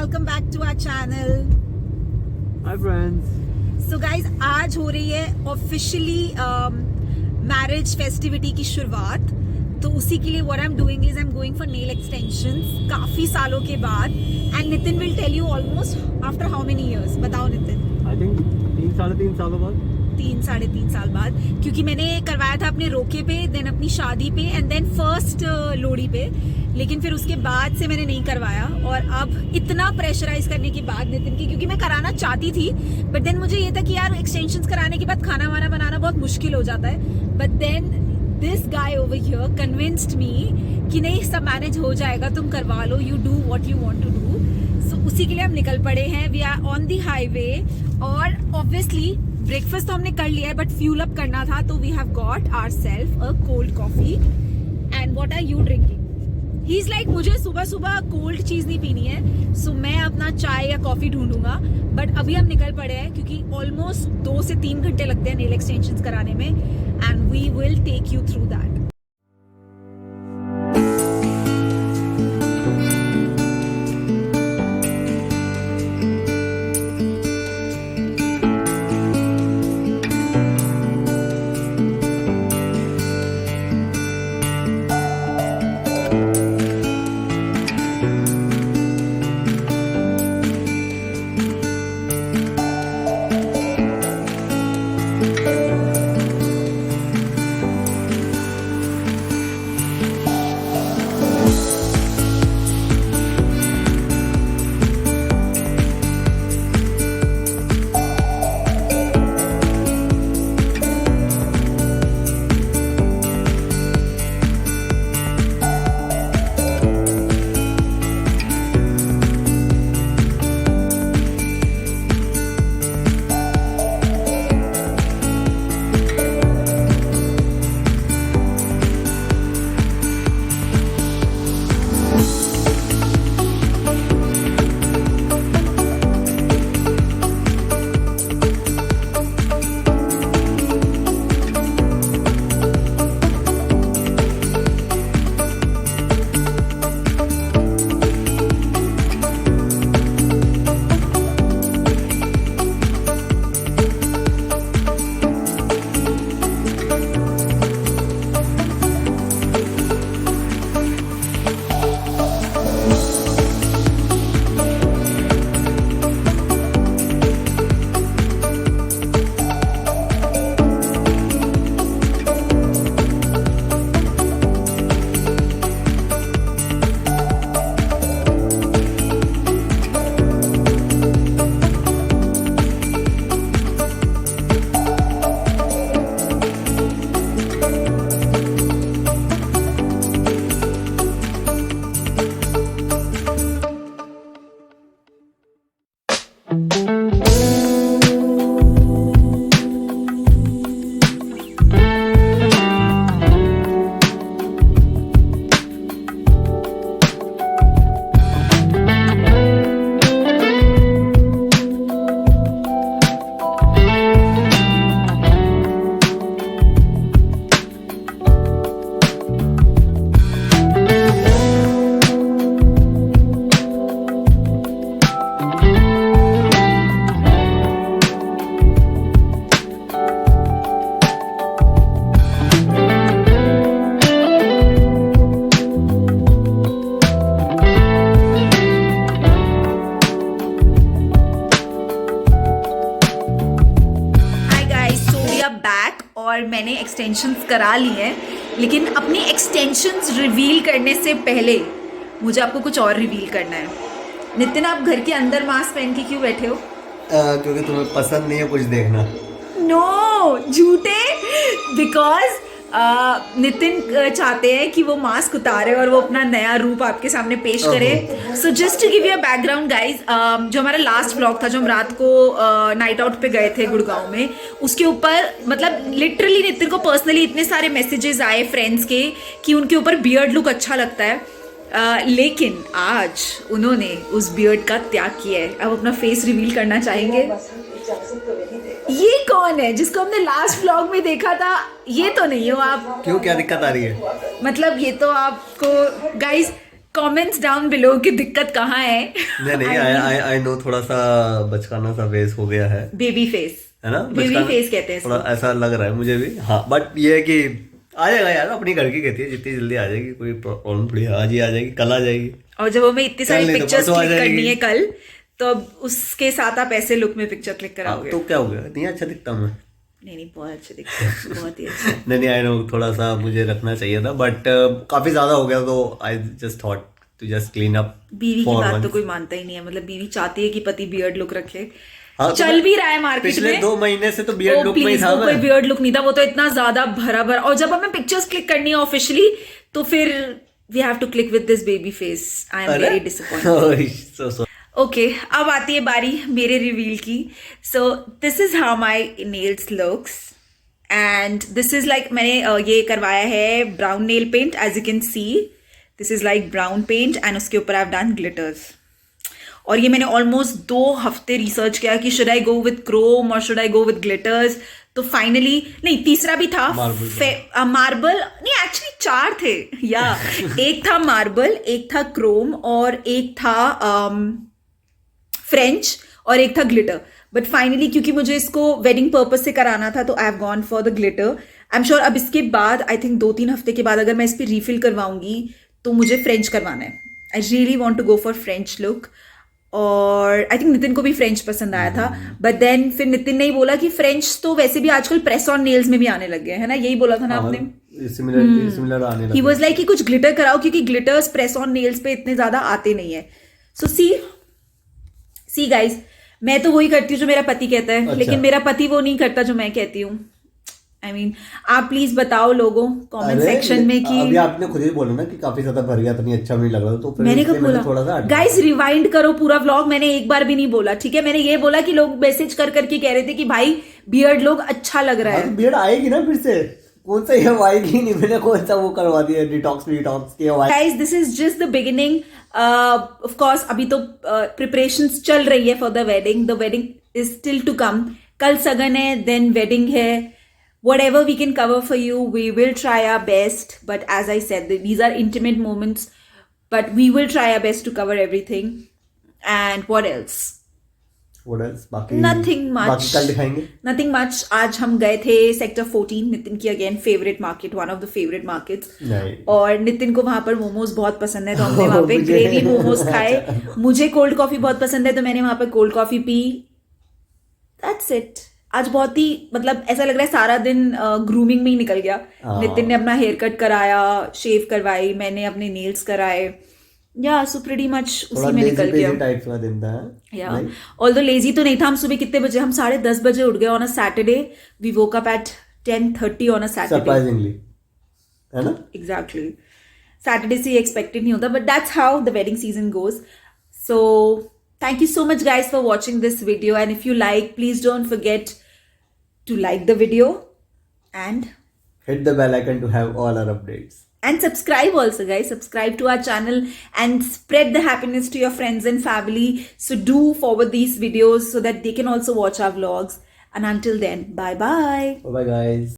welcome back to our channel. Hi friends. So guys, आज हो रही है ऑफिशियली मैरिज फेस्टिविटी की शुरुआत. तो उसी के लिए what I'm doing is I'm going for nail extensions काफी सालों के बाद. And Nitin will tell you almost after how many years? बताओ नितिन. I think 3-3.5 सालों बाद. 3-3.5 साल बाद, क्योंकि मैंने करवाया था अपने रोके पे, देन अपनी शादी पे एंड देन फर्स्ट लोहड़ी पे. लेकिन फिर उसके बाद से मैंने नहीं करवाया. और अब इतना प्रेशराइज करने के बाद नितिन की, क्योंकि मैं कराना चाहती थी बट देन मुझे ये था कि यार एक्सटेंशंस कराने के बाद खाना वाना बनाना बहुत मुश्किल हो जाता है. But then this guy over here convinced me कि नहीं, सब मैनेज हो जाएगा, तुम करवा लो, you do what you want to do. So उसी के लिए हम निकल पड़े हैं. We are on the highway. और ऑब्वियसली ब्रेकफास्ट तो हमने कर लिया है बट फ्यूल अप करना था, तो we have got ourselves a cold coffee. And what are you drinking? He is like, मुझे सुबह सुबह कोल्ड चीज नहीं पीनी है, सो मैं अपना चाय या कॉफी ढूंढूंगा. बट अभी हम निकल पड़े हैं क्योंकि ऑलमोस्ट 2 से 3 घंटे लगते हैं नेल एक्सटेंशंस कराने में. And we will take you through that. और मैंने एक्सटेंशंस करा ली हैं, लेकिन अपनी एक्सटेंशंस रिवील करने से पहले मुझे आपको कुछ और रिवील करना है. नितिन, आप घर के अंदर मास्क पहन के क्यों बैठे हो? क्योंकि तुम्हें पसंद नहीं है कुछ देखना. नो, झूठे. बिकॉज नितिन चाहते हैं कि वो मास्क उतारे और वो अपना नया रूप आपके सामने पेश करे. So just to give you a background guys, जो हमारा लास्ट व्लॉग था, जो हम रात को नाइट आउट पे गए थे गुड़गांव में, उसके ऊपर मतलब लिटरली नितिन को पर्सनली इतने सारे मैसेजेस आए फ्रेंड्स के कि उनके ऊपर बियर्ड लुक अच्छा लगता है. लेकिन आज उन्होंने उस बियर्ड का त्याग किया है. अब अपना फेस रिवील करना चाहेंगे. ये कौन है जिसको हमने लास्ट व्लॉग में देखा था? ये तो नहीं हो आप? क्यों, क्या दिक्कत आ रही है? मतलब ये तो आपको गाइस कमेंट्स डाउन बिलो कि दिक्कत कहाँ है. नहीं आई नो थोड़ा सा बचकाना सा फेस हो गया है बेबी फेस है ना. बेबी बचकाना फेस कहते हैं थोड़ा इसको. ऐसा लग रहा है मुझे भी. हाँ बट ये है कि आ जाएगा यार, अपनी घर की कहती है, जितनी जल्दी आ जाएगी कोई प्रॉब्लम थोड़ी है. आज ही आ जाएगी, कल आ जाएगी. और जब हमें इतनी सारी नहीं तो पिक्चर्स परसों आ क्लिक करनी जाएगी. है कल, तो अब उसके साथ आप ऐसे लुक में पिक्चर क्लिक कराओगे. तो क्या हो गया, नहीं अच्छा दिखता हूँ मैं. नहीं बहुत अच्छे दिखते हैं, बहुत ही अच्छे. नहीं आई नो थोड़ा सा मुझे रखना चाहिए था बट काफी ज्यादा हो गया तो I just thought to just clean up. बीवी की बात तो कोई मानता ही नहीं है. मतलब बीवी चाहती है कि पति बियर्ड लुक रखे. हाँ, चल भी रहा है मार्केट पिछले में. 2 महीने से तो बियर्ड लुक में ही था. कोई बियर्ड लुक नहीं था, वो तो इतना ज्यादा भरा भरा. और जब हमें पिक्चर्स क्लिक करनी है ऑफिशियली तो फिर we have to click with this baby face. I am very disappointed. Okay, अब आती है बारी मेरे रिवील की. So this is how my nails looks and this is like मैंने ये करवाया है brown nail paint. As you can see this is like brown paint and उसके ऊपर आई हैव डन ग्लिटर्स. और ये मैंने ऑलमोस्ट 2 हफ्ते रिसर्च किया कि should I go with Chrome और should I go with glitters. तो फाइनली नहीं, तीसरा भी था मार्बल. नहीं एक्चुअली 4 थे या एक था मार्बल, एक था क्रोम और एक था फ्रेंच और एक था ग्लिटर. बट फाइनली क्योंकि मुझे इसको वेडिंग पर्पज से कराना था तो I have gone for the glitter. I am sure अब इसके बाद आई थिंक 2-3 हफ्ते के बाद अगर मैं इस पर रिफिल करवाऊंगी तो मुझे फ्रेंच करवाना है. I really want to go for French look. और आई थिंक नितिन को भी फ्रेंच पसंद आया था. बट देन फिर नितिन ने ही बोला कि फ्रेंच तो वैसे भी आजकल प्रेस ऑन नेल्स में भी आने लग गए है ना. यही बोला था ना आपने. सिमिलर आने लगा. ही वाज लाइक कि कुछ ग्लिटर कराओ क्योंकि ग्लिटर्स प्रेस ऑन नेल्स पे इतने ज्यादा आते नहीं है. सो सी गाइज, मैं तो वही करती हूँ जो मेरा पति कहता है. लेकिन मेरा पति वो नहीं करता जो मैं कहती हूँ. आई मीन आप प्लीज बताओ लोगों कमेंट सेक्शन में कि अभी आपने खुद ही बोला ना कि काफी ज्यादा भर गया था, नहीं अच्छा नहीं लग रहा. तो मैंने कब बोला? थोड़ा सा गाइस रिवाइंड करो पूरा व्लॉग. मैंने एक बार भी नहीं बोला, ठीक है. मैंने ये बोला कि लोग मैसेज कर करके कह रहे थे कि भाई बियर्ड लोग अच्छा लग रहा है. बियर्ड आएगी ना फिर से. कौन सा ये आएगी नहीं, मैंने कौन सा वो करवा दिया डिटॉक्स के. Guys this is just the beginning. Of course अभी तो प्रिपरेशंस चल रही है for the wedding. The wedding is still to come. कल सगन है, देन वेडिंग है. Whatever we can cover for you, we will try our best. But as I said, these are intimate moments. But we will try our best to cover everything. And what else? बाकी Nothing much. बाकी कल दिखाएंगे. Nothing much. आज हम गए थे sector 14, Nitin की again favourite market, one of the favourite markets. और नितिन को वहां पर मोमोज बहुत पसंद है तो हमने वहां पे ग्रेवी मोमोज खाए. मुझे कोल्ड कॉफी बहुत पसंद है तो मैंने वहां पर cold coffee P. That's it. आज बहुत ही मतलब ऐसा लग रहा है सारा दिन ग्रूमिंग में ही निकल गया. नितिन ने अपना हेयर कट कराया, शेव करवाई, मैंने अपने नेल्स कराए. या सो प्रीटी मच उसी में निकल गया. टाइप का दिन था. या ऑल्दो लेजी तो नहीं था. हम सुबह कितने बजे? हम 10:30 बजे उठ गए on a Saturday. We woke up at 10:30 on a Saturday. Surprisingly है ना. एग्जैक्टली. सैटरडे से एक्सपेक्टेड नहीं होता but that's how the wedding season goes. So thank you so much guys for watching this video, and if you like, please don't forget to like the video and hit the bell icon to have all our updates. And subscribe also guys. Subscribe to our channel and spread the happiness to your friends and family. So do forward these videos so that they can also watch our vlogs. And until then, bye bye. Bye bye guys.